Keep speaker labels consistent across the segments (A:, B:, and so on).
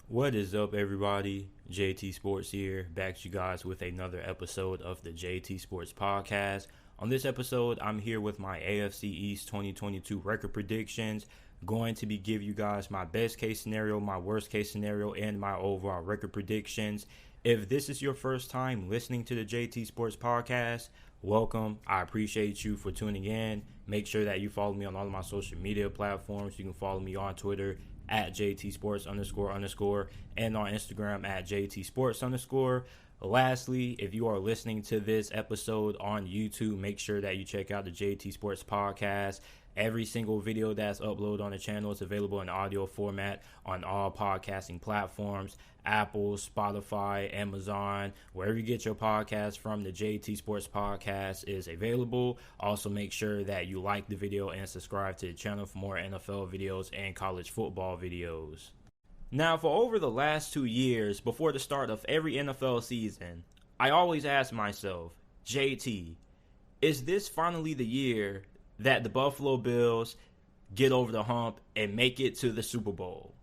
A: What is up, everybody? JT Sports here, back to you guys with another episode of the JT Sports Podcast. On this episode, I'm here with my AFC East 2022 record predictions. Going to be give you guys my best case scenario, my worst case scenario, and my overall record predictions. If this is your first time listening to the JT Sports Podcast, welcome. I appreciate you for tuning in. Make sure that you follow me on all of my social media platforms. You can follow me on Twitter at JT Sports __ and on Instagram at JT Sports _. Lastly, if you are listening to this episode on YouTube, make sure that you check out the JT Sports Podcast. Every single video that's uploaded on the channel is available in audio format on all podcasting platforms: Apple, Spotify, Amazon, wherever you get your podcast from. The JT Sports Podcast is available. Also, make sure that you like the video and subscribe to the channel for more NFL videos and college football videos. Now, for over the last 2 years, before the start of every NFL season, I always ask myself, JT, is this finally the year that the Buffalo Bills get over the hump and make it to the Super Bowl?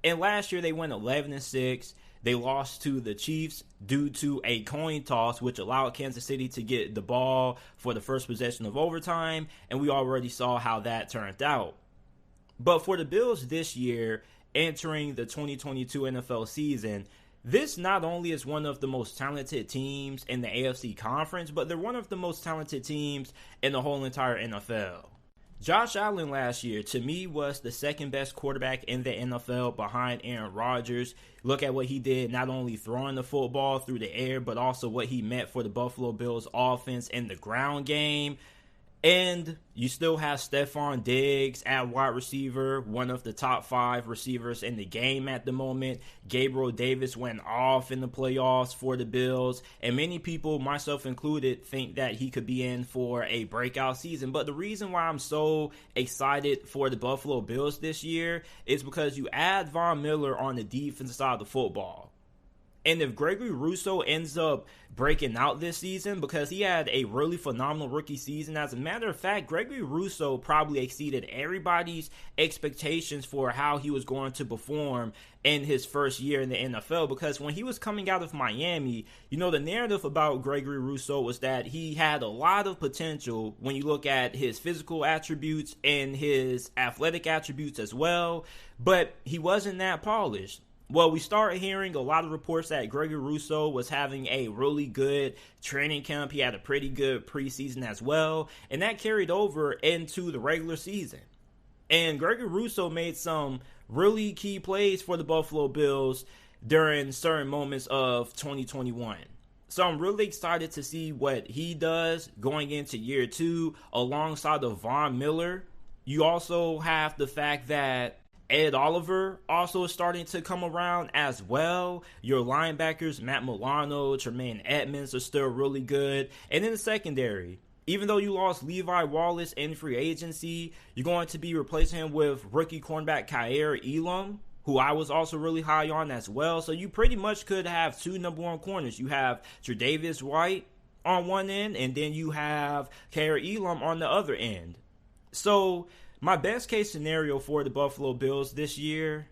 A: And last year they went 11-6. They lost to the Chiefs due to a coin toss, which allowed Kansas City to get the ball for the first possession of overtime, and we already saw how that turned out. But for the Bills this year, entering the 2022 NFL season, this not only is one of the most talented teams in the AFC conference, but they're one of the most talented teams in the whole entire NFL. Josh Allen last year, to me, was the second best quarterback in the NFL behind Aaron Rodgers. Look at what he did, not only throwing the football through the air, but also what he meant for the Buffalo Bills offense in the ground game. And you still have Stephon Diggs at wide receiver, one of the top 5 receivers in the game at the moment. Gabriel Davis went off in the playoffs for the Bills, and many people, myself included, think that he could be in for a breakout season. But the reason why I'm so excited for the Buffalo Bills this year is because you add Von Miller on the defensive side of the football. And if Gregory Rousseau ends up breaking out this season, because he had a really phenomenal rookie season, as a matter of fact, Gregory Rousseau probably exceeded everybody's expectations for how he was going to perform in his first year in the NFL. Because when he was coming out of Miami, the narrative about Gregory Rousseau was that he had a lot of potential when you look at his physical attributes and his athletic attributes as well, but he wasn't that polished. Well, we started hearing a lot of reports that Gregory Rousseau was having a really good training camp. He had a pretty good preseason as well, and that carried over into the regular season. And Gregory Rousseau made some really key plays for the Buffalo Bills during certain moments of 2021. So I'm really excited to see what he does going into year 2 alongside of Von Miller. You also have the fact that Ed Oliver also is starting to come around as well. Your linebackers, Matt Milano, Tremaine Edmonds, are still really good. And in the secondary, even though you lost Levi Wallace in free agency, you're going to be replacing him with rookie cornerback Kaiir Elam, who I was also really high on as well. So you pretty much could have 2 number 1 corners. You have Tre'Davious White on one end, and then you have Kaiir Elam on the other end. So my best case scenario for the Buffalo Bills this year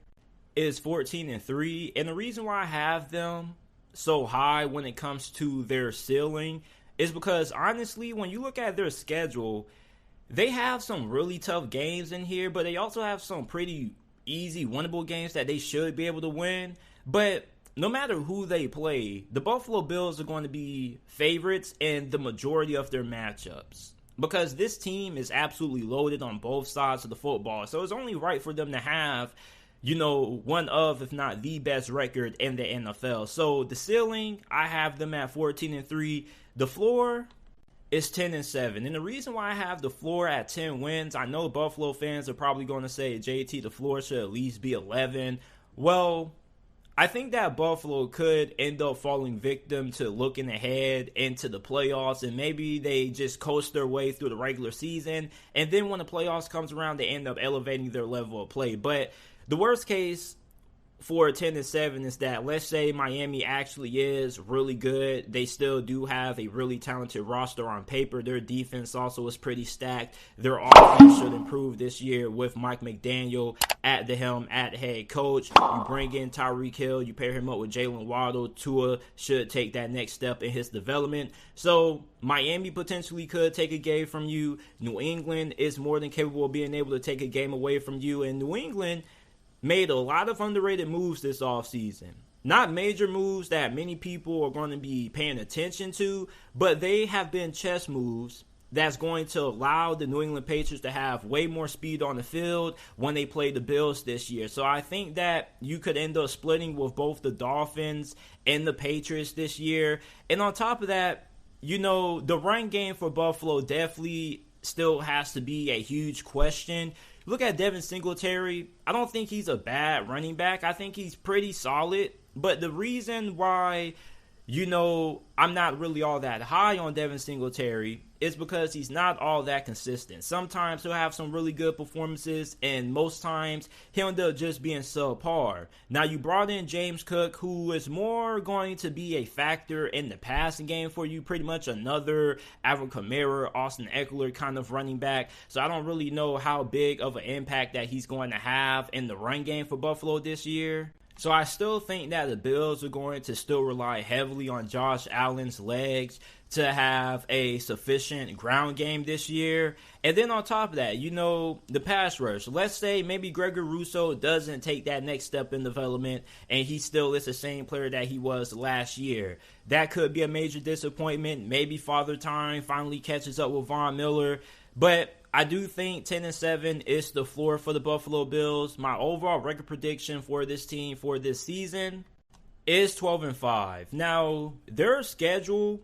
A: is 14-3. And the reason why I have them so high when it comes to their ceiling is because, honestly, when you look at their schedule, they have some really tough games in here, but they also have some pretty easy, winnable games that they should be able to win. But no matter who they play, the Buffalo Bills are going to be favorites in the majority of their matchups, because this team is absolutely loaded on both sides of the football. So it's only right for them to have, one of, if not the best record in the NFL. So the ceiling, I have them at 14-3. The floor is 10-7. And the reason why I have the floor at 10 wins, I know Buffalo fans are probably going to say, JT, the floor should at least be 11. Well, I think that Buffalo could end up falling victim to looking ahead into the playoffs, and maybe they just coast their way through the regular season, and then when the playoffs comes around, they end up elevating their level of play. But the worst case for 10-7 is that, let's say Miami actually is really good. They still do have a really talented roster on paper. Their defense also is pretty stacked. Their offense should improve this year with Mike McDaniel at the helm, at head coach. You bring in Tyreek Hill, you pair him up with Jalen Waddle. Tua should take that next step in his development. So Miami potentially could take a game from you. New England is more than capable of being able to take a game away from you. And New England made a lot of underrated moves this offseason. Not major moves that many people are going to be paying attention to, but they have been chess moves that's going to allow the New England Patriots to have way more speed on the field when they play the Bills this year. So I think that you could end up splitting with both the Dolphins and the Patriots this year. And on top of that, the run game for Buffalo definitely still has to be a huge question. Look at Devin Singletary. I don't think he's a bad running back. I think he's pretty solid. But the reason why, I'm not really all that high on Devin Singletary is because he's not all that consistent. Sometimes he'll have some really good performances, and most times he'll end up just being subpar. Now, you brought in James Cook, who is more going to be a factor in the passing game for you, pretty much another Alvin Kamara, Austin Eckler kind of running back. So I don't really know how big of an impact that he's going to have in the run game for Buffalo this year. So I still think that the Bills are going to still rely heavily on Josh Allen's legs to have a sufficient ground game this year. And then on top of that, the pass rush. Let's say maybe Gregory Rousseau doesn't take that next step in development and he still is the same player that he was last year. That could be a major disappointment. Maybe Father Time finally catches up with Von Miller. But I do think 10-7 is the floor for the Buffalo Bills. My overall record prediction for this team for this season is 12-5. Now, their schedule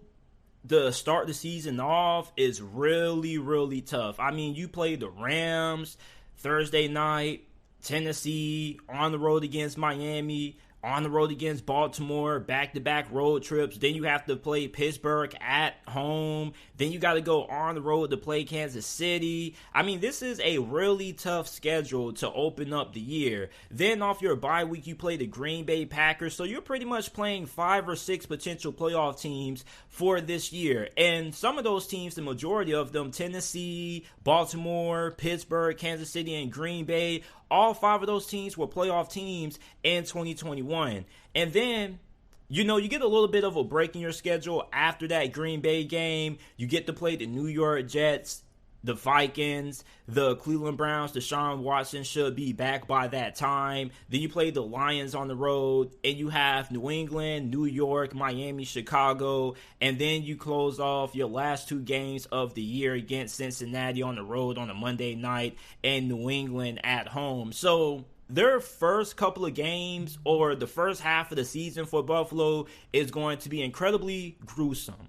A: to start the season off is really, really tough. I mean, you play the Rams Thursday night, Tennessee, on the road against Miami, on the road against Baltimore, back-to-back road trips. Then you have to play Pittsburgh at home. Then you got to go on the road to play Kansas City. I mean, this is a really tough schedule to open up the year. Then off your bye week, you play the Green Bay Packers. So you're pretty much playing 5 or 6 potential playoff teams for this year. And some of those teams, the majority of them, Tennessee, Baltimore, Pittsburgh, Kansas City, and Green Bay, all 5 of those teams were playoff teams in 2021. And then, you get a little bit of a break in your schedule after that Green Bay game. You get to play the New York Jets, the Vikings, the Cleveland Browns. Deshaun Watson should be back by that time. Then you play the Lions on the road, and you have New England, New York, Miami, Chicago, and then you close off your last 2 games of the year against Cincinnati on the road on a Monday night and New England at home. So their first couple of games, or the first half of the season for Buffalo, is going to be incredibly gruesome.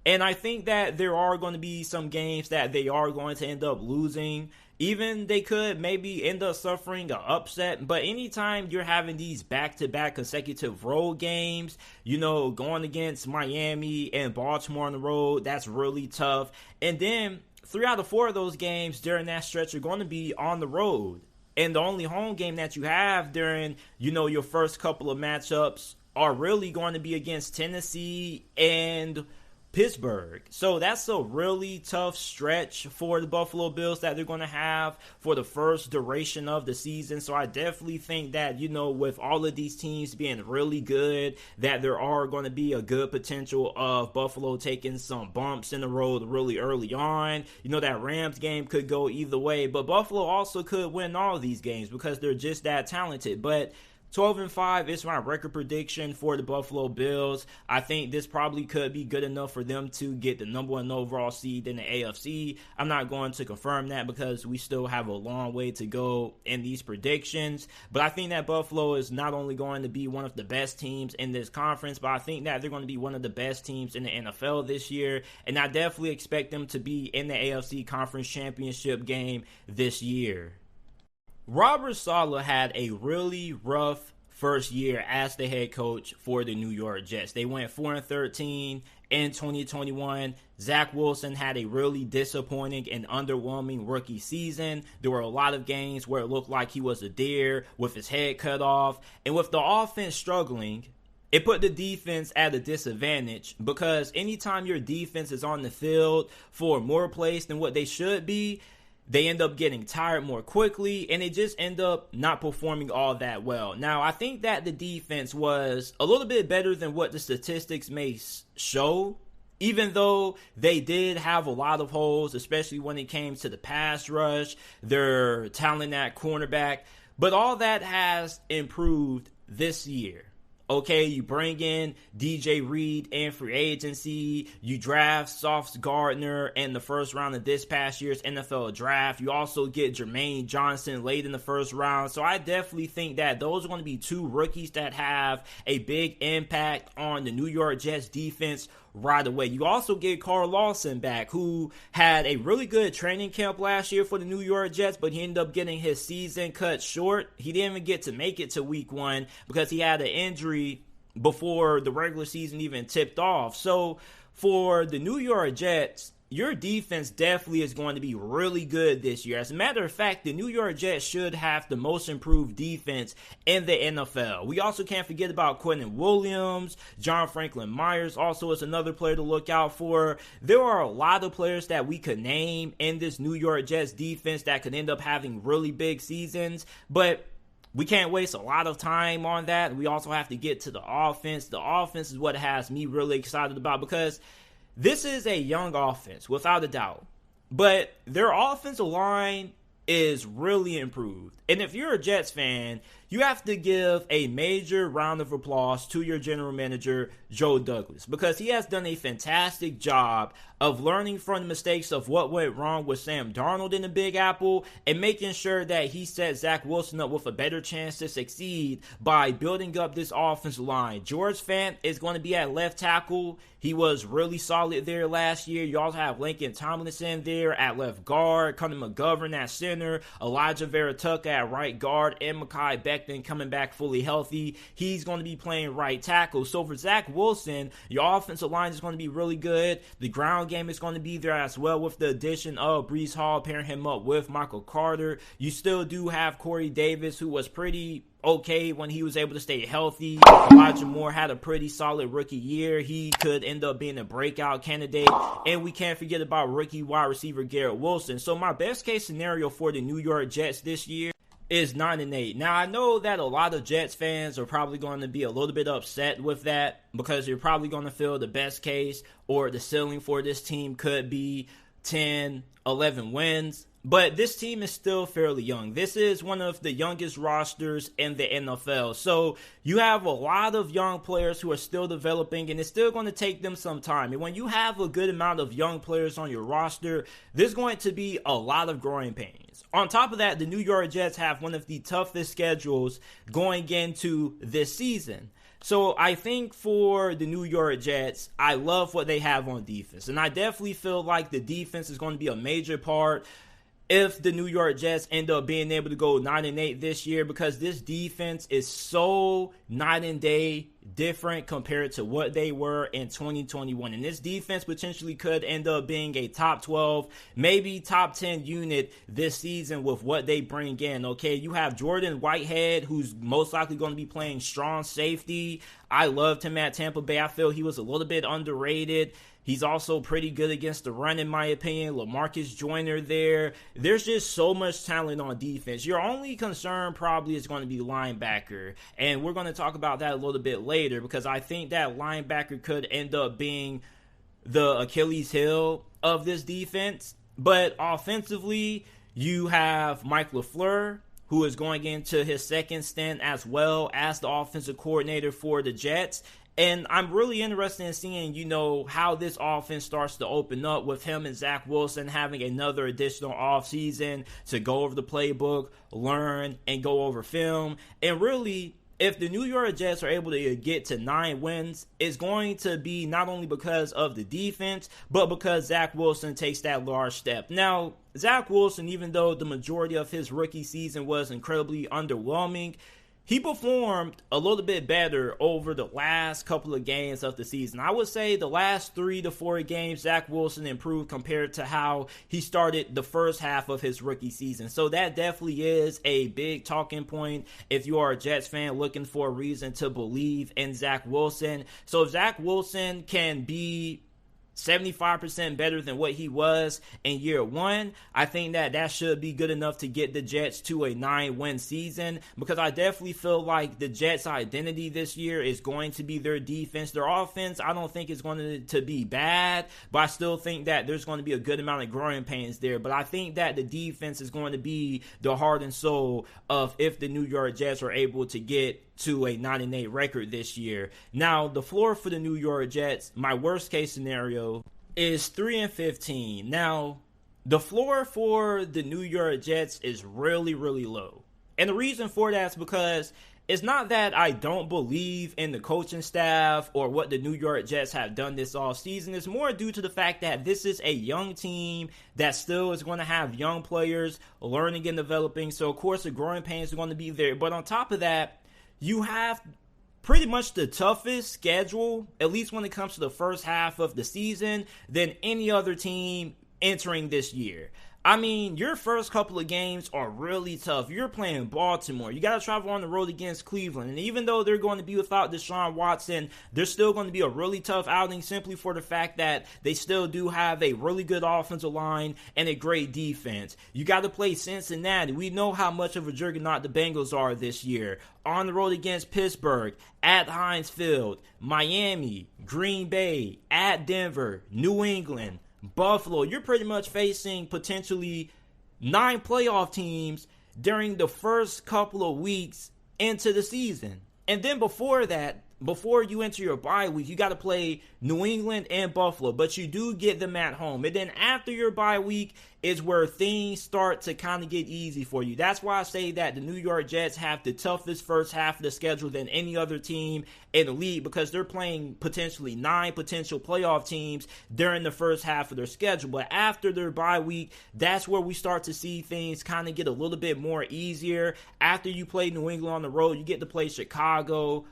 A: And I think that there are going to be some games that they are going to end up losing. Even they could maybe end up suffering an upset. But anytime you're having these back-to-back consecutive road games, going against Miami and Baltimore on the road, that's really tough. And then 3 out of 4 of those games during that stretch are going to be on the road. And the only home game that you have during, your first couple of matchups are really going to be against Tennessee and Pittsburgh. So that's a really tough stretch for the Buffalo Bills that they're going to have for the first duration of the season. So I definitely think that, with all of these teams being really good, that there are going to be a good potential of Buffalo taking some bumps in the road really early on. That Rams game could go either way, but Buffalo also could win all of these games because they're just that talented. But 12-5 is my record prediction for the Buffalo Bills. I think this probably could be good enough for them to get the number 1 overall seed in the AFC. I'm not going to confirm that because we still have a long way to go in these predictions. But I think that Buffalo is not only going to be one of the best teams in this conference, but I think that they're going to be one of the best teams in the NFL this year. And I definitely expect them to be in the AFC Conference Championship game this year. Robert Saleh had a really rough first year as the head coach for the New York Jets. They went 4-13 in 2021. Zach Wilson had a really disappointing and underwhelming rookie season. There were a lot of games where it looked like he was a deer with his head cut off. And with the offense struggling, it put the defense at a disadvantage, because anytime your defense is on the field for more plays than what they should be, they end up getting tired more quickly, and they just end up not performing all that well. Now, I think that the defense was a little bit better than what the statistics may show, even though they did have a lot of holes, especially when it came to the pass rush, their talent at cornerback. But all that has improved this year. Okay, you bring in DJ Reed in free agency. You draft Sauce Gardner in the first round of this past year's NFL draft. You also get Jermaine Johnson late in the first round. So I definitely think that those are going to be two rookies that have a big impact on the New York Jets defense right away. You also get Carl Lawson back, who had a really good training camp last year for the New York Jets, but he ended up getting his season cut short. He didn't even get to make it to week 1 because he had an injury before the regular season even tipped off. So for the New York Jets, your defense definitely is going to be really good this year. As a matter of fact, the New York Jets should have the most improved defense in the NFL. We also can't forget about Quentin Williams. John Franklin Myers also is another player to look out for. There are a lot of players that we could name in this New York Jets defense that could end up having really big seasons, but we can't waste a lot of time on that. We also have to get to the offense. The offense is what has me really excited about, because this is a young offense, without a doubt. But their offensive line is really improved. And if you're a Jets fan, you have to give a major round of applause to your general manager, Joe Douglas, because he has done a fantastic job of learning from the mistakes of what went wrong with Sam Darnold in the Big Apple and making sure that he set Zach Wilson up with a better chance to succeed by building up this offensive line. George Fant is going to be at left tackle. He was really solid there last year. You also have Lincoln Tomlinson there at left guard, Connor McGovern at center, Elijah Vera Tucker at right guard, and Mekhi Becton coming back fully healthy. He's going to be playing right tackle. So for Zach Wilson, your offensive line is going to be really good. The ground game is going to be there as well, with the addition of Breece Hall, pairing him up with Michael Carter. You still do have Corey Davis, who was pretty okay when he was able to stay healthy. Elijah Moore had a pretty solid rookie year. He could end up being a breakout candidate. And we can't forget about rookie wide receiver Garrett Wilson. So my best case scenario for the New York Jets this year is 9-8. Now, I know that a lot of Jets fans are probably going to be a little bit upset with that, because you're probably going to feel the best case or the ceiling for this team could be 10, 11 wins. But this team is still fairly young. This is one of the youngest rosters in the NFL. So you have a lot of young players who are still developing, and it's still going to take them some time. And when you have a good amount of young players on your roster, there's going to be a lot of growing pains. On top of that, the New York Jets have one of the toughest schedules going into this season. So I think for the New York Jets, I love what they have on defense. And I definitely feel like the defense is going to be a major part if the New York Jets end up being able to go 9-8 this year, because this defense is so night and day different compared to what they were in 2021. And this defense potentially could end up being a top 12, maybe top 10 unit this season with what they bring in. Okay, you have Jordan Whitehead, who's most likely going to be playing strong safety. I loved him at Tampa Bay. I feel he was a little bit underrated. He's also pretty good against the run, in my opinion. LaMarcus Joyner there. There's just so much talent on defense. Your only concern probably is going to be linebacker. And we're going to talk about that a little bit later, because I think that linebacker could end up being the Achilles heel of this defense. But offensively, you have Mike LaFleur, who is going into his second stint as well as the offensive coordinator for the Jets. And I'm really interested in seeing, how this offense starts to open up with him and Zach Wilson having another additional offseason to go over the playbook, learn, and go over film. And really, if the New York Jets are able to get to 9 wins, it's going to be not only because of the defense, but because Zach Wilson takes that large step. Now, Zach Wilson, even though the majority of his rookie season was incredibly underwhelming, he performed a little bit better over the last couple of games of the season. I would say the last 3 to 4 games, Zach Wilson improved compared to how he started the first half of his rookie season. So that definitely is a big talking point if you are a Jets fan looking for a reason to believe in Zach Wilson. So if Zach Wilson can be 75% better than what he was in year one, I think that should be good enough to get the Jets to a 9-win season, because I definitely feel like the Jets' identity this year is going to be their defense. Their offense, I don't think is going to be bad, but I still think that there's going to be a good amount of growing pains there. But I think that the defense is going to be the heart and soul of if the New York Jets are able to get to a 9-8 record this year. Now, the floor for the New York Jets, my worst case scenario, is 3-15. Now, the floor for the New York Jets is really, really low. And the reason for that is because it's not that I don't believe in the coaching staff or what the New York Jets have done this offseason. It's more due to the fact that this is a young team that still is going to have young players learning and developing. So, of course, the growing pains are going to be there. But on top of that, you have pretty much the toughest schedule, at least when it comes to the first half of the season, than any other team entering this year. I mean, your first couple of games are really tough. You're playing Baltimore. You got to travel on the road against Cleveland. And even though they're going to be without Deshaun Watson, they're still going to be a really tough outing simply for the fact that they still do have a really good offensive line and a great defense. You got to play Cincinnati. We know how much of a juggernaut the Bengals are this year. On the road against Pittsburgh, at Heinz Field, Miami, Green Bay, at Denver, New England, Buffalo. You're pretty much facing potentially 9 playoff teams during the first couple of weeks into the season. And then before that, before you enter your bye week, you got to play New England and Buffalo, but you do get them at home. And then after your bye week is where things start to kind of get easy for you. That's why I say that the New York Jets have the toughest first half of the schedule than any other team in the league, because they're playing potentially 9 potential playoff teams during the first half of their schedule. But after their bye week, that's where we start to see things kind of get a little bit more easier. After you play New England on the road, you get to play Chicago,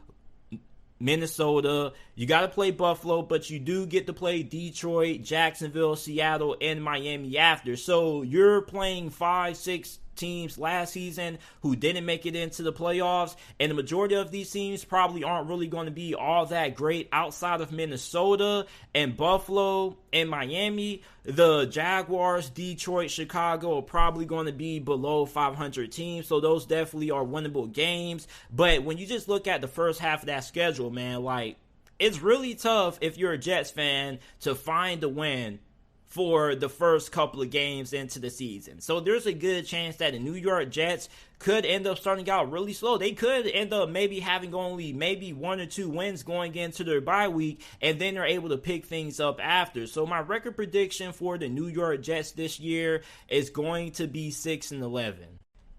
A: Minnesota, you got to play Buffalo, but you do get to play Detroit, Jacksonville, Seattle, and Miami after. So you're playing 5-6 teams last season who didn't make it into the playoffs, and the majority of these teams probably aren't really going to be all that great outside of Minnesota and Buffalo and Miami. The Jaguars, Detroit, Chicago are probably going to be below 500 teams, so those definitely are winnable games. But when you just look at the first half of that schedule, man, like, it's really tough if you're a Jets fan to find a win for the first couple of games into the season. So there's a good chance that the New York Jets could end up starting out really slow. They could end up maybe having only maybe 1 or 2 wins going into their bye week, and then they're able to pick things up after. So my record prediction for the New York Jets this year is going to be 6-11.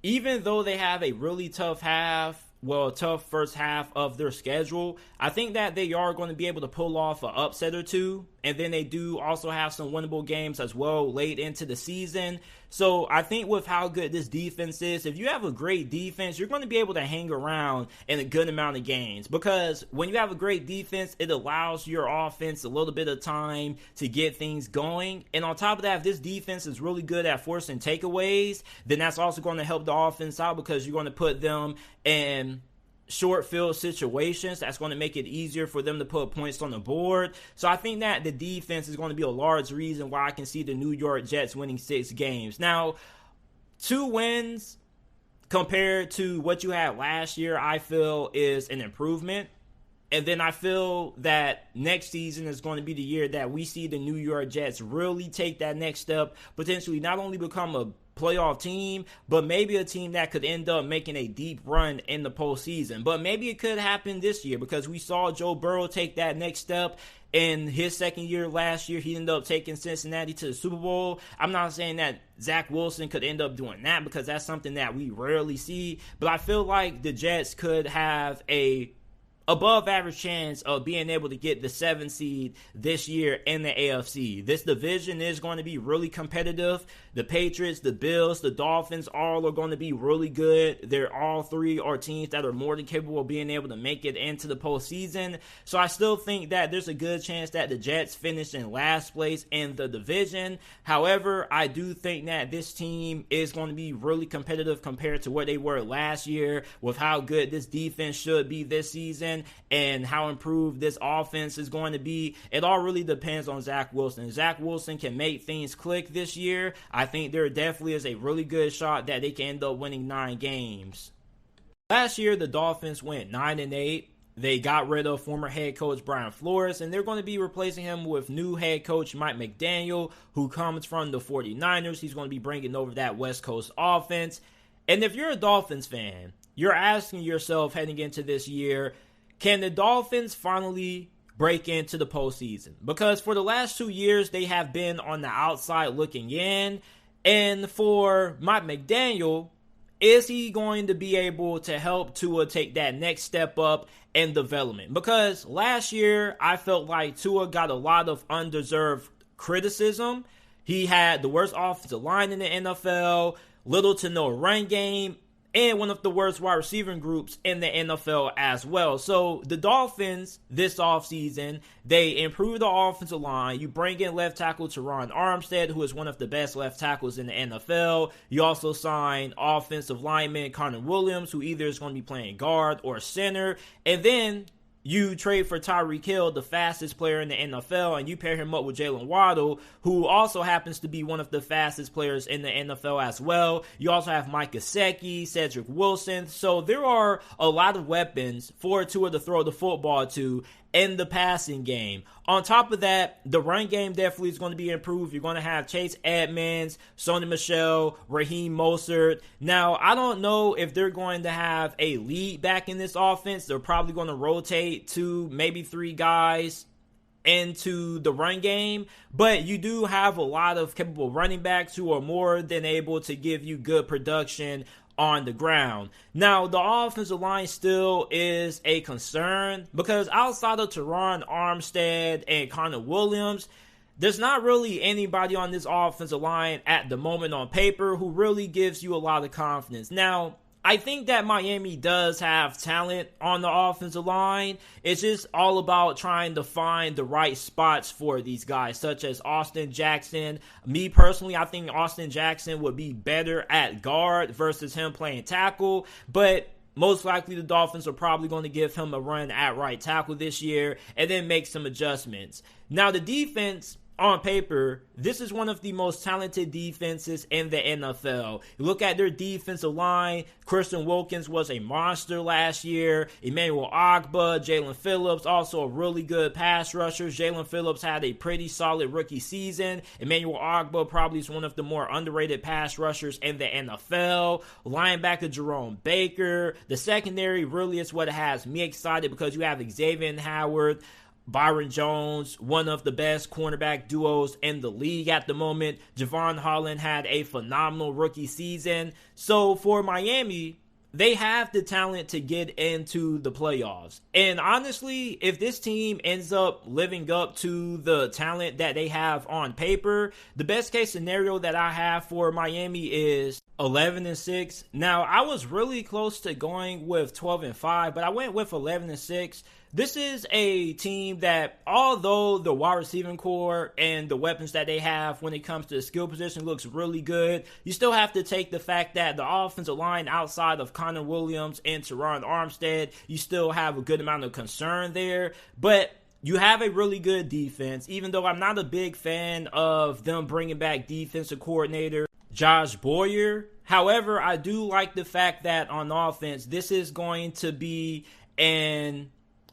A: Even though they have a really tough first half of their schedule, I think that they are going to be able to pull off an upset or two, and then they do also have some winnable games as well late into the season. So I think with how good this defense is, if you have a great defense, you're going to be able to hang around in a good amount of games, because when you have a great defense, it allows your offense a little bit of time to get things going. And on top of that, if this defense is really good at forcing takeaways, then that's also going to help the offense out, because you're going to put them in short field situations. That's going to make it easier for them to put points on the board. So I think that the defense is going to be a large reason why I can see the New York Jets winning 6 games. Now, 2 wins compared to what you had last year, I feel is an improvement. And then I feel that next season is going to be the year that we see the New York Jets really take that next step, potentially not only become a playoff team, but maybe a team that could end up making a deep run in the postseason. But maybe it could happen this year, because we saw Joe Burrow take that next step in his second year last year. He ended up taking Cincinnati to the Super Bowl. I'm not saying that Zach Wilson could end up doing that, because that's something that we rarely see. But I feel like the Jets could have a above average chance of being able to get the 7th seed this year in the AFC. This division is going to be really competitive. The Patriots, the Bills, the Dolphins, all are going to be really good. They're all three are teams that are more than capable of being able to make it into the postseason. So I still think that there's a good chance that the Jets finish in last place in the division. However, I do think that this team is going to be really competitive compared to what they were last year, with how good this defense should be this season and how improved this offense is going to be. It all really depends on Zach Wilson. If Zach Wilson can make things click this year, I think there definitely is a really good shot that they can end up winning 9 games. Last year, the Dolphins went 9-8. They got rid of former head coach Brian Flores, and they're going to be replacing him with new head coach Mike McDaniel, who comes from the 49ers. He's going to be bringing over that West Coast offense. And if you're a Dolphins fan, you're asking yourself heading into this year, can the Dolphins finally break into the postseason? Because for the last 2 years, they have been on the outside looking in. And for Mike McDaniel, is he going to be able to help Tua take that next step up in development? Because last year, I felt like Tua got a lot of undeserved criticism. He had the worst offensive line in the NFL, little to no run game, and one of the worst wide receiving groups in the NFL as well. So the Dolphins this offseason, they improved the offensive line. You bring in left tackle Teron Armstead, who is one of the best left tackles in the NFL. You also sign offensive lineman Connor Williams, who either is going to be playing guard or center. And then you trade for Tyreek Hill, the fastest player in the NFL, and you pair him up with Jalen Waddle, who also happens to be one of the fastest players in the NFL as well. You also have Mike Gesicki, Cedric Wilson. So there are a lot of weapons for Tua to throw the football to in the passing game. On top of that, the run game definitely is going to be improved. You're going to have Chase Edmonds, Sony Michel, Raheem Mostert. Now, I don't know if they're going to have a lead back in this offense. They're probably going to rotate 2, maybe 3 guys into the run game, but you do have a lot of capable running backs who are more than able to give you good production on the ground. Now, the offensive line still is a concern because outside of Teron Armstead and Connor Williams, there's not really anybody on this offensive line at the moment on paper who really gives you a lot of confidence. Now, I think that Miami does have talent on the offensive line. It's just all about trying to find the right spots for these guys, such as Austin Jackson. Me personally, I think Austin Jackson would be better at guard versus him playing tackle, but most likely the Dolphins are probably going to give him a run at right tackle this year and then make some adjustments. Now, the defense, on paper, this is one of the most talented defenses in the NFL. You look at their defensive line. Christian Wilkins was a monster last year. Emmanuel Ogbah, Jalen Phillips, also a really good pass rusher. Jalen Phillips had a pretty solid rookie season. Emmanuel Ogbah probably is one of the more underrated pass rushers in the NFL. Linebacker Jerome Baker. The secondary really is what has me excited because you have Xavier Howard, Byron Jones, one of the best cornerback duos in the league at the moment. Javon Holland had a phenomenal rookie season. So for Miami, they have the talent to get into the playoffs. And honestly, if this team ends up living up to the talent that they have on paper, the best case scenario that I have for Miami is 11-6. Now, I was really close to going with 12-5, but I went with 11-6. This is a team that, although the wide receiving core and the weapons that they have when it comes to the skill position looks really good, you still have to take the fact that the offensive line outside of Connor Williams and Teron Armstead, you still have a good amount of concern there. But you have a really good defense, even though I'm not a big fan of them bringing back defensive coordinator Josh Boyer. However, I do like the fact that on offense, this is going to be an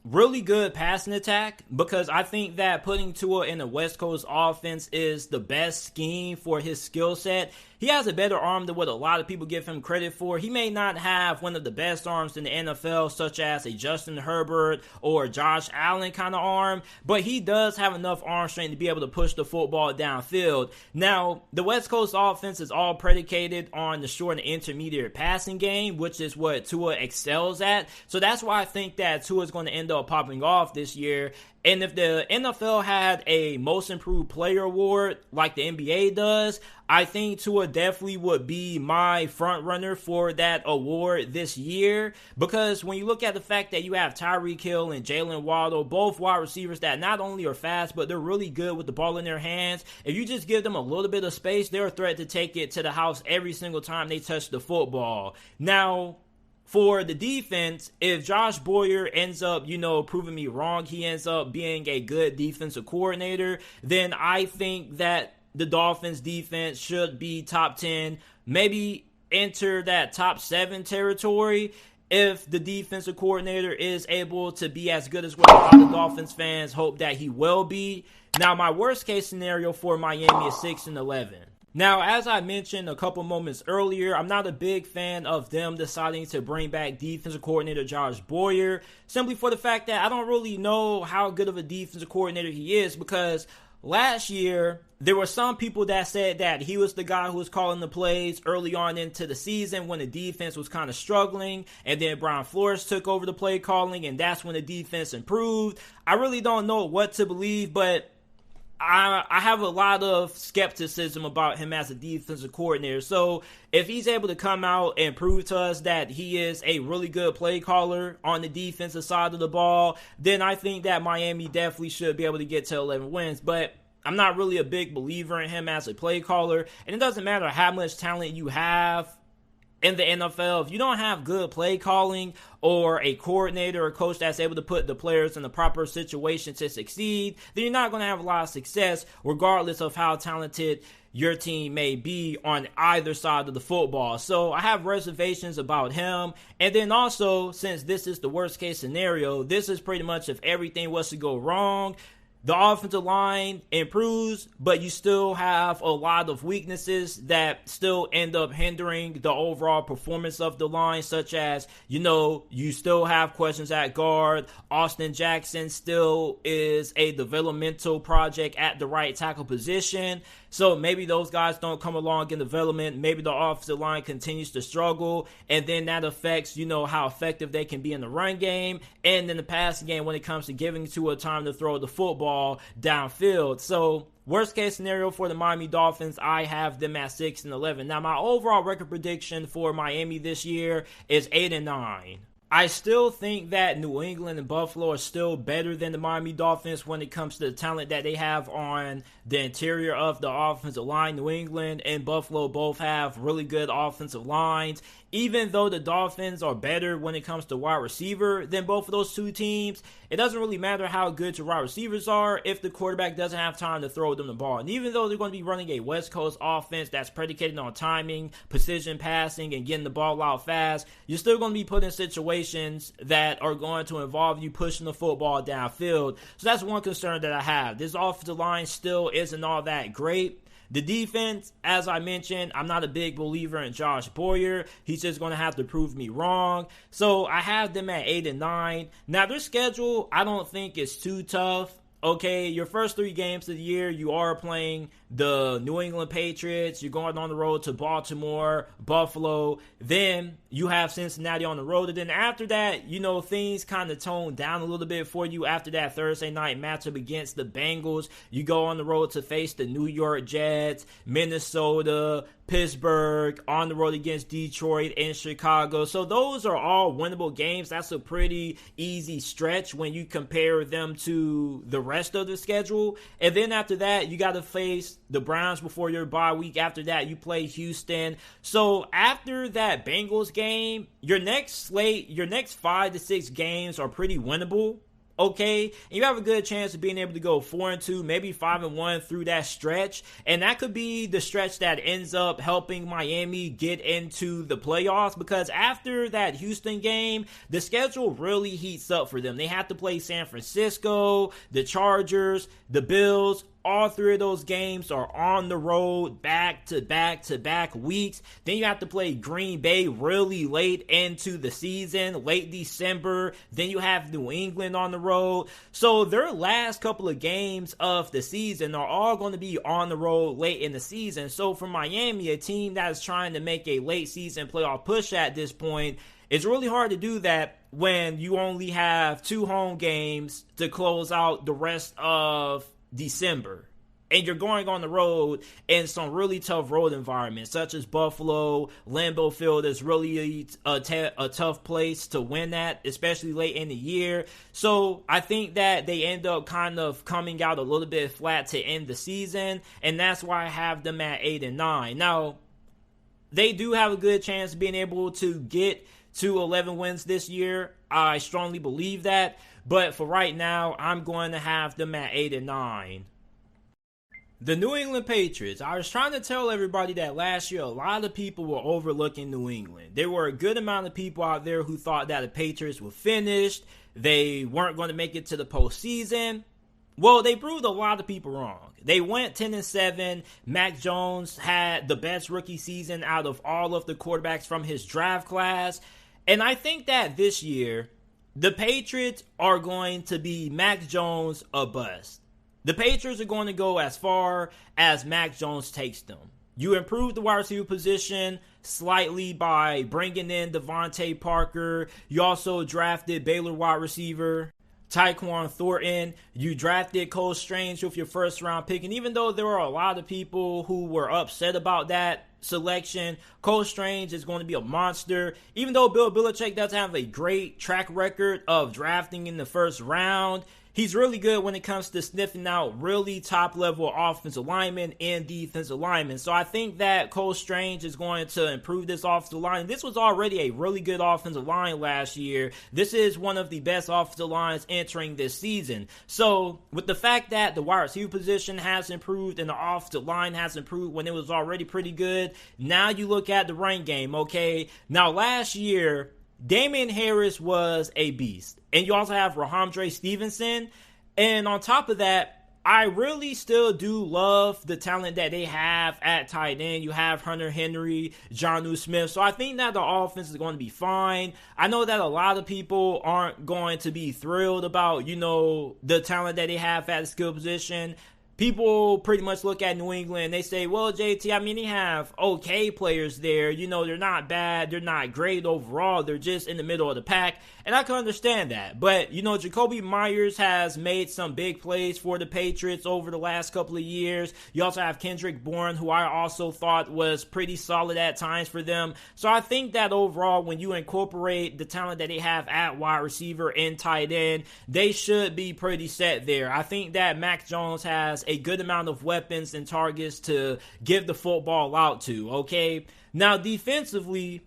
A: really good passing attack, because I think that putting Tua in a West Coast offense is the best scheme for his skill set. he has a better arm than what a lot of people give him credit for. He may not have one of the best arms in the NFL, such as a Justin Herbert or Josh Allen kind of arm, but he does have enough arm strength to be able to push the football downfield. Now, the West Coast offense is all predicated on the short and intermediate passing game, which is what Tua excels at. So that's why I think that Tua is going to end up popping off this year. And if the NFL had a most improved player award like the NBA does, I think Tua definitely would be my front runner for that award this year. Because when you look at the fact that you have Tyreek Hill and Jalen Waddle, both wide receivers that not only are fast, but they're really good with the ball in their hands. If you just give them a little bit of space, they're a threat to take it to the house every single time they touch the football. Now, for the defense, if Josh Boyer ends up, proving me wrong, he ends up being a good defensive coordinator, then I think that the Dolphins defense should be top 10, maybe enter that top 7 territory if the defensive coordinator is able to be as good as what a lot of Dolphins fans hope that he will be. Now, my worst case scenario for Miami is 6-11. Now, as I mentioned a couple moments earlier, I'm not a big fan of them deciding to bring back defensive coordinator Josh Boyer, simply for the fact that I don't really know how good of a defensive coordinator he is, because last year, there were some people that said that he was the guy who was calling the plays early on into the season when the defense was kind of struggling, and then Brian Flores took over the play calling, and that's when the defense improved. I really don't know what to believe, but I have a lot of skepticism about him as a defensive coordinator. So if he's able to come out and prove to us that he is a really good play caller on the defensive side of the ball, then I think that Miami definitely should be able to get to 11 wins. But I'm not really a big believer in him as a play caller. And it doesn't matter how much talent you have in the NFL, if you don't have good play calling or a coordinator or coach that's able to put the players in the proper situation to succeed, then you're not going to have a lot of success regardless of how talented your team may be on either side of the football. So I have reservations about him. And then also, since this is the worst case scenario, this is pretty much if everything was to go wrong, the offensive line improves, but you still have a lot of weaknesses that still end up hindering the overall performance of the line, such as, you still have questions at guard. Austin Jackson still is a developmental project at the right tackle position. So maybe those guys don't come along in development. Maybe the offensive line continues to struggle, and then that affects, how effective they can be in the run game and in the passing game when it comes to giving to a time to throw the football downfield. So worst case scenario for the Miami Dolphins, I have them at 6-11. Now, my overall record prediction for Miami this year is 8-9. I still think that New England and Buffalo are still better than the Miami Dolphins when it comes to the talent that they have on the interior of the offensive line. New England and Buffalo both have really good offensive lines. Even though the Dolphins are better when it comes to wide receiver than both of those two teams, it doesn't really matter how good your wide receivers are if the quarterback doesn't have time to throw them the ball. And even though they're going to be running a West Coast offense that's predicated on timing, precision passing, and getting the ball out fast, you're still going to be put in situations that are going to involve you pushing the football downfield. So that's one concern that I have. This offensive line still isn't all that great. The defense, as I mentioned, I'm not a big believer in Josh Boyer. He's just going to have to prove me wrong. So I have them at 8-9. Now, their schedule, I don't think is too tough. Okay, your first 3 games of the year, you are playing the New England Patriots. You're going on the road to Baltimore, Buffalo. Then you have Cincinnati on the road. And then after that, things kind of tone down a little bit for you after that Thursday night matchup against the Bengals. You go on the road to face the New York Jets, Minnesota, Pittsburgh, on the road against Detroit and Chicago. So those are all winnable games. That's a pretty easy stretch when you compare them to the rest of the schedule. And then after that, you got to face the Browns before your bye week. After that, you play Houston. So after that Bengals game, your next 5 to 6 games are pretty winnable. Okay, and you have a good chance of being able to go 4-2, maybe 5-1 through that stretch, and that could be the stretch that ends up helping Miami get into the playoffs, because after that Houston game, the schedule really heats up for them. They have to play San Francisco, the Chargers, the Bills, all 3 of those games are on the road, back-to-back weeks. Then you have to play Green Bay really late into the season, late December. Then you have New England on the road. So their last couple of games of the season are all going to be on the road late in the season. So for Miami, a team that is trying to make a late season playoff push at this point, it's really hard to do that when you only have 2 home games to close out the rest of December. And you're going on the road in some really tough road environments, such as Buffalo. Lambeau Field is really a tough place to win at, especially late in the year. So I think that they end up kind of coming out a little bit flat to end the season, and that's why I have them at 8-9. Now, they do have a good chance of being able to get to 11 wins this year. I strongly believe that. But for right now, I'm going to have them at 8-9. The New England Patriots. I was trying to tell everybody that last year a lot of people were overlooking New England. There were a good amount of people out there who thought that the Patriots were finished. They weren't going to make it to the postseason. Well, they proved a lot of people wrong. They went 10-7. Mac Jones had the best rookie season out of all of the quarterbacks from his draft class. And I think that this year, the Patriots are going to be Mac Jones a bust. The Patriots are going to go as far as Mac Jones takes them. You improve the wide receiver position slightly by bringing in Devontae Parker. You also drafted Baylor wide receiver Tyquan Thornton. You drafted Cole Strange with your first round pick. And even though there were a lot of people who were upset about that selection, Cole Strange is going to be a monster. Even though Bill Belichick doesn't have a great track record of drafting in the first round, he's really good when it comes to sniffing out really top-level offensive linemen and defensive linemen. So I think that Cole Strange is going to improve this offensive line. This was already a really good offensive line last year. This is one of the best offensive lines entering this season. So with the fact that the wide receiver position has improved and the offensive line has improved when it was already pretty good, now you look at the run game, okay? Now last year, Damian Harris was a beast. And you also have Rahamdre Stevenson. And on top of that, I really still do love the talent that they have at tight end. You have Hunter Henry, Jonnu Smith. So I think that the offense is going to be fine. I know that a lot of people aren't going to be thrilled about, the talent that they have at the skill position. People pretty much look at New England and they say, well, JT, they have okay players there. They're not bad. They're not great overall. They're just in the middle of the pack. And I can understand that. But, Jacoby Myers has made some big plays for the Patriots over the last couple of years. You also have Kendrick Bourne, who I also thought was pretty solid at times for them. So I think that overall, when you incorporate the talent that they have at wide receiver and tight end, they should be pretty set there. I think that Mac Jones has a good amount of weapons and targets to give the football out to, okay? Now, defensively,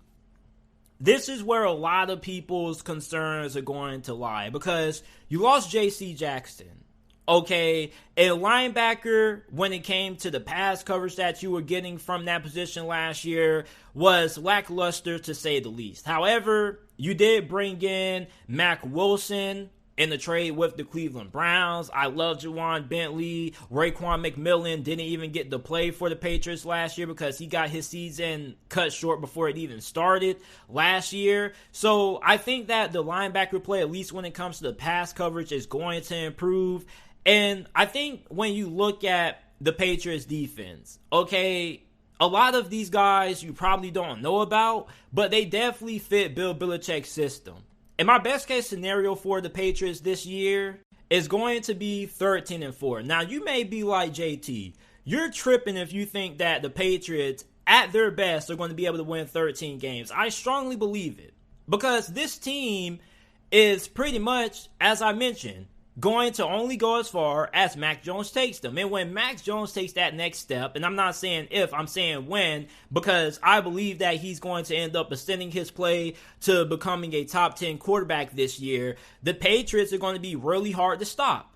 A: this is where a lot of people's concerns are going to lie because you lost J.C. Jackson, okay? A linebacker, when it came to the pass coverage that you were getting from that position last year, was lackluster to say the least. However, you did bring in Mack Wilson in the trade with the Cleveland Browns. I love Juwan Bentley. Raekwon McMillan didn't even get to play for the Patriots last year because he got his season cut short before it even started last year. So I think that the linebacker play, at least when it comes to the pass coverage, is going to improve. And I think when you look at the Patriots defense, okay, a lot of these guys you probably don't know about, but they definitely fit Bill Belichick's system. And my best case scenario for the Patriots this year is going to be 13-4. Now, you may be like, JT, you're tripping if you think that the Patriots, at their best, are going to be able to win 13 games. I strongly believe it. Because this team is pretty much, as I mentioned, going to only go as far as Mac Jones takes them. And when Mac Jones takes that next step, and I'm not saying if, I'm saying when, because I believe that he's going to end up ascending his play to becoming a top 10 quarterback this year, the Patriots are going to be really hard to stop.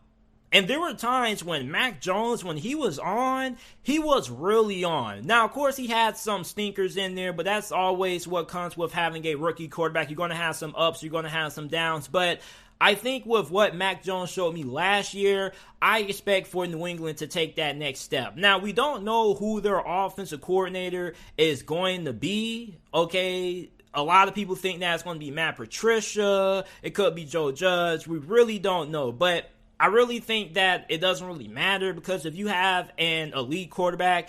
A: And there were times when Mac Jones, when he was on, he was really on. Now, of course, he had some stinkers in there, but that's always what comes with having a rookie quarterback. You're going to have some ups, you're going to have some downs, but I think with what Mac Jones showed me last year, I expect for New England to take that next step. Now, we don't know who their offensive coordinator is going to be, okay? A lot of people think that it's going to be Matt Patricia. It could be Joe Judge. We really don't know. But I really think that it doesn't really matter, because if you have an elite quarterback,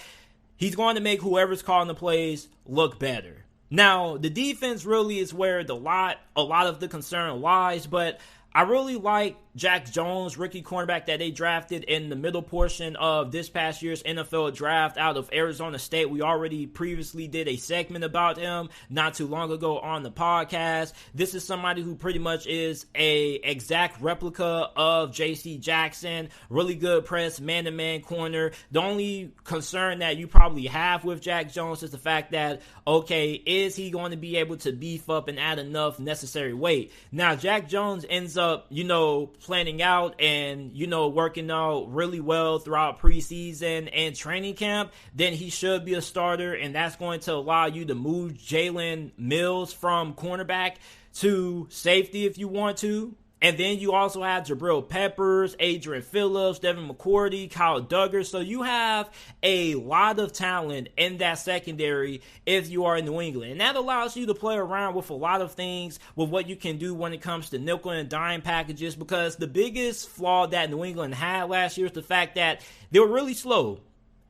A: he's going to make whoever's calling the plays look better. Now, the defense really is where a lot of the concern lies, but I really like Jack Jones, rookie cornerback that they drafted in the middle portion of this past year's NFL draft out of Arizona State. We already previously did a segment about him not too long ago on the podcast. This is somebody who pretty much is a exact replica of J.C. Jackson. Really good press, man-to-man corner. The only concern that you probably have with Jack Jones is the fact that, okay, is he going to be able to beef up and add enough necessary weight? Now, Jack Jones ends up, planning out and, working out really well throughout preseason and training camp, then he should be a starter, and that's going to allow you to move Jalen Mills from cornerback to safety if you want to. And then you also have Jabril Peppers, Adrian Phillips, Devin McCourty, Kyle Duggar. So you have a lot of talent in that secondary if you are in New England. And that allows you to play around with a lot of things with what you can do when it comes to nickel and dime packages, because the biggest flaw that New England had last year is the fact that they were really slow.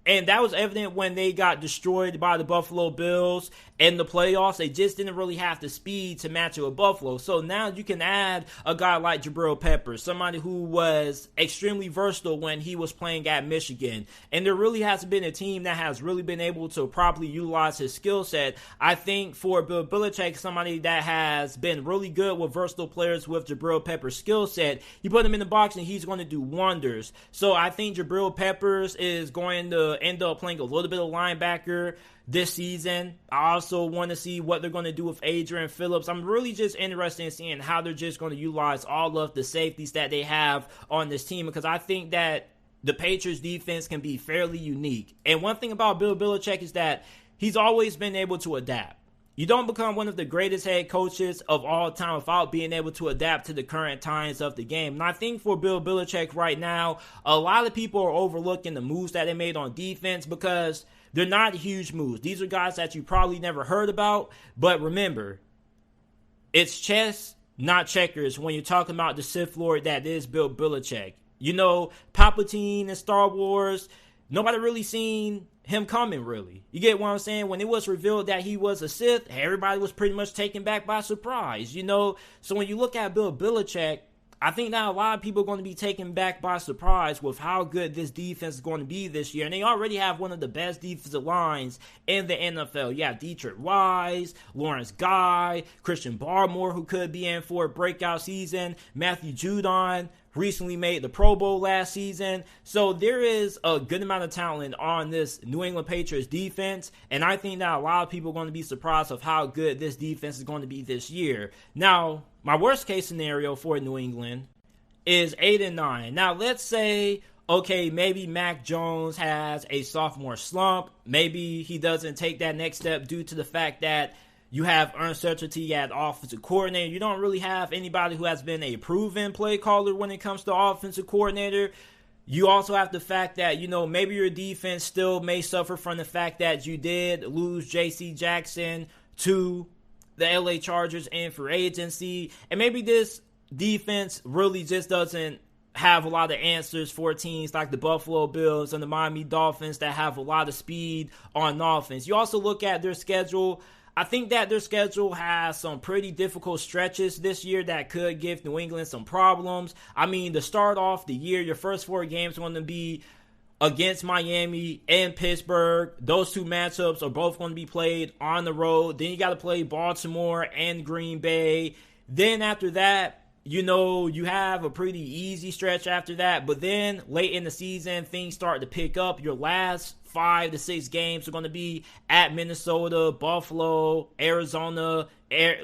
A: And that was evident when they got destroyed by the Buffalo Bills in the playoffs. They just didn't really have the speed to match it with Buffalo. So now you can add a guy like Jabril Peppers, somebody who was extremely versatile when he was playing at Michigan. And there really hasn't been a team that has really been able to properly utilize his skill set. I think for Bill Belichick, somebody that has been really good with versatile players with Jabril Peppers' skill set, you put him in the box and he's going to do wonders. So I think Jabril Peppers is going to end up playing a little bit of linebacker this season. I also want to see what they're going to do with Adrian Phillips. I'm really just interested in seeing how they're just going to utilize all of the safeties that they have on this team, because I think that the Patriots defense can be fairly unique. And one thing about Bill Belichick is that he's always been able to adapt. You don't become one of the greatest head coaches of all time without being able to adapt to the current times of the game. And I think for Bill Belichick right now, a lot of people are overlooking the moves that they made on defense because they're not huge moves. These are guys that you probably never heard about. But remember, it's chess, not checkers, when you're talking about the Sith Lord that is Bill Belichick. Palpatine and Star Wars, nobody really seen him coming, really. You get what I'm saying? When it was revealed that he was a Sith, everybody was pretty much taken back by surprise, So when you look at Bill Belichick, I think that a lot of people are going to be taken back by surprise with how good this defense is going to be this year. And they already have one of the best defensive lines in the NFL. You have Dietrich Wise, Lawrence Guy, Christian Barmore, who could be in for a breakout season, Matthew Judon, recently made the Pro Bowl last season. So there is a good amount of talent on this New England Patriots defense, and I think that a lot of people are going to be surprised of how good this defense is going to be this year. Now, my worst case scenario for New England is 8-9. Now, let's say, okay, maybe Mac Jones has a sophomore slump. Maybe he doesn't take that next step due to the fact that you have uncertainty at offensive coordinator. You don't really have anybody who has been a proven play caller when it comes to offensive coordinator. You also have the fact that, maybe your defense still may suffer from the fact that you did lose J.C. Jackson to the L.A. Chargers in free agency. And maybe this defense really just doesn't have a lot of answers for teams like the Buffalo Bills and the Miami Dolphins that have a lot of speed on offense. You also look at their schedule. I think that their schedule has some pretty difficult stretches this year that could give New England some problems. I mean, to start off the year, your first 4 games are going to be against Miami and Pittsburgh. Those 2 matchups are both going to be played on the road. Then you got to play Baltimore and Green Bay. Then after that, you have a pretty easy stretch after that. But then late in the season, things start to pick up. Your last 5 to 6 games are going to be at Minnesota, Buffalo, Arizona,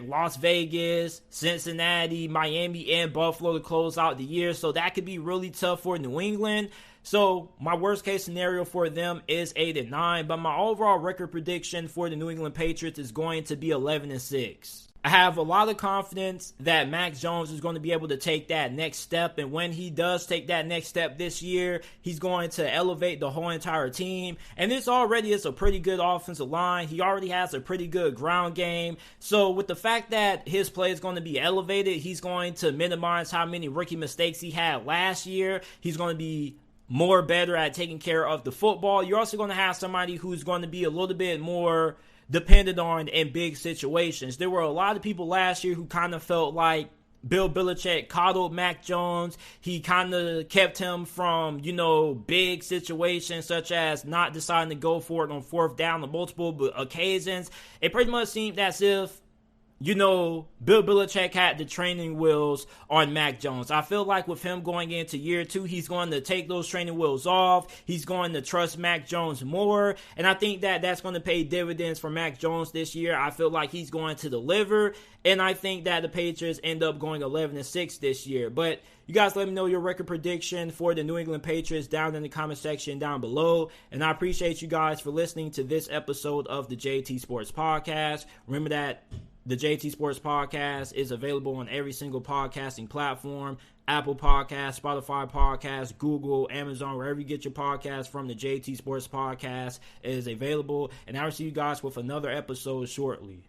A: Las Vegas, Cincinnati, Miami, and Buffalo to close out the year. So that could be really tough for New England. So my worst case scenario for them is 8-9, but my overall record prediction for the New England Patriots is going to be 11-6. I have a lot of confidence that Mac Jones is going to be able to take that next step. And when he does take that next step this year, he's going to elevate the whole entire team. And this already is a pretty good offensive line. He already has a pretty good ground game. So with the fact that his play is going to be elevated, he's going to minimize how many rookie mistakes he had last year. He's going to be more better at taking care of the football. You're also going to have somebody who's going to be a little bit more depended on in big situations. There were a lot of people last year who kind of felt like Bill Belichick coddled Mac Jones. He kind of kept him from, big situations such as not deciding to go for it on fourth down on multiple occasions. It pretty much seemed as if Bill Belichick had the training wheels on Mac Jones. I feel like with him going into year 2, he's going to take those training wheels off. He's going to trust Mac Jones more. And I think that that's going to pay dividends for Mac Jones this year. I feel like he's going to deliver. And I think that the Patriots end up going 11-6 this year. But you guys let me know your record prediction for the New England Patriots down in the comment section down below. And I appreciate you guys for listening to this episode of the JT Sports Podcast. Remember that the JT Sports Podcast is available on every single podcasting platform: Apple Podcasts, Spotify Podcasts, Google, Amazon, wherever you get your podcasts from. The JT Sports Podcast is available. And I'll see you guys with another episode shortly.